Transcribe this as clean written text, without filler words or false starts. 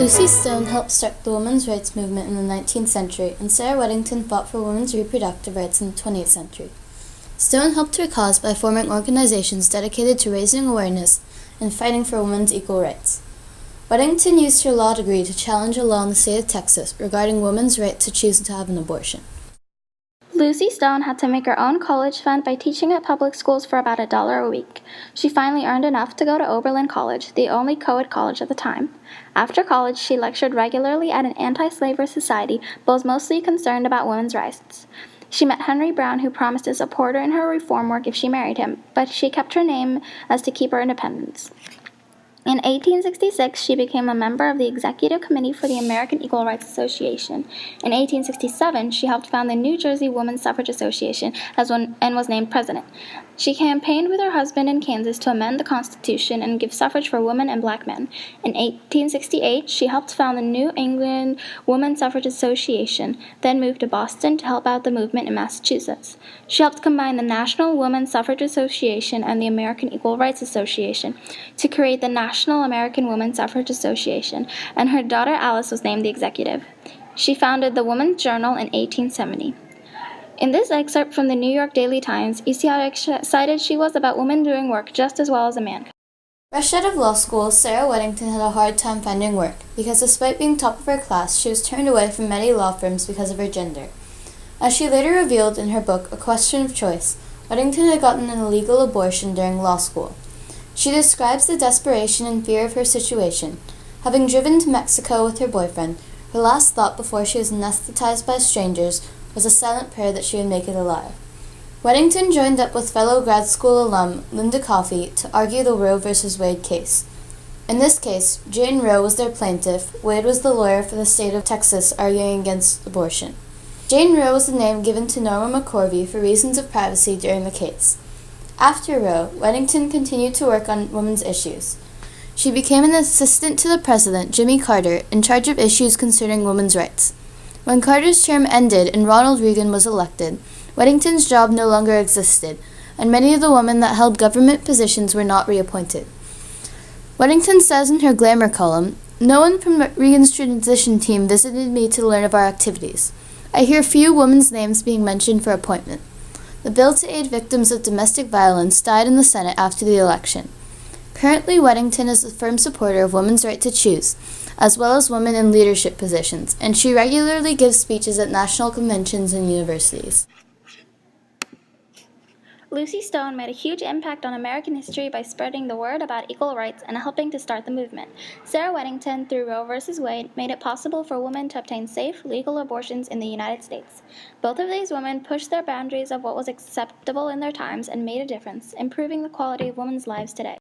Lucy Stone helped start the women's rights movement in the 19th century, and Sarah Weddington fought for women's reproductive rights in the 20th century. Stone helped her cause by forming organizations dedicated to raising awareness and fighting for women's equal rights. Weddington used her law degree to challenge a law in the state of Texas regarding women's right to choose to have an abortion. Lucy Stone had to make her own college fund by teaching at public schools for about $1 a week. She finally earned enough to go to Oberlin College, the only co-ed college at the time. After college, she lectured regularly at an anti-slavery society, but was mostly concerned about women's rights. She met Henry Brown, who promised to support her in her reform work if she married him, but she kept her name as to keep her independence. In 1866, she became a member of the executive committee for the American Equal Rights Association. In 1867, she helped found the New Jersey Women's Suffrage Association and was named president. She campaigned with her husband in Kansas to amend the Constitution and give suffrage for women and black men. In 1868, she helped found the New England Women's Suffrage Association, then moved to Boston to help out the movement in Massachusetts. She helped combine the National Women's Suffrage Association and the American Equal Rights Association to create the National American Women's Suffrage Association, and her daughter Alice was named the executive. She founded the Women's Journal in 1870. In this excerpt from the New York Daily Times, you see how excited she was about women doing work just as well as a man. Fresh out of law school, Sarah Weddington had a hard time finding work because despite being top of her class, she was turned away from many law firms because of her gender. As she later revealed in her book, A Question of Choice, Weddington had gotten an illegal abortion during law school. She describes the desperation and fear of her situation. Having driven to Mexico with her boyfriend, her last thought before she was anesthetized by strangers was a silent prayer that she would make it alive. Weddington joined up with fellow grad school alum Linda Coffey to argue the Roe v. Wade case. In this case, Jane Roe was their plaintiff. Wade was the lawyer for the state of Texas arguing against abortion. Jane Roe was the name given to Norma McCorvey for reasons of privacy during the case. After Roe, Weddington continued to work on women's issues. She became an assistant to the president, Jimmy Carter, in charge of issues concerning women's rights. When Carter's term ended and Ronald Reagan was elected, Weddington's job no longer existed, and many of the women that held government positions were not reappointed. Weddington says in her Glamour column, "No one from Reagan's transition team visited me to learn of our activities. I hear few women's names being mentioned for appointment." The bill to aid victims of domestic violence died in the Senate after the election. Currently, Weddington is a firm supporter of women's right to choose, as well as women in leadership positions, and she regularly gives speeches at national conventions and universities. Lucy Stone made a huge impact on American history by spreading the word about equal rights and helping to start the movement. Sarah Weddington, through Roe v. Wade, made it possible for women to obtain safe, legal abortions in the United States. Both of these women pushed their boundaries of what was acceptable in their times and made a difference, improving the quality of women's lives today.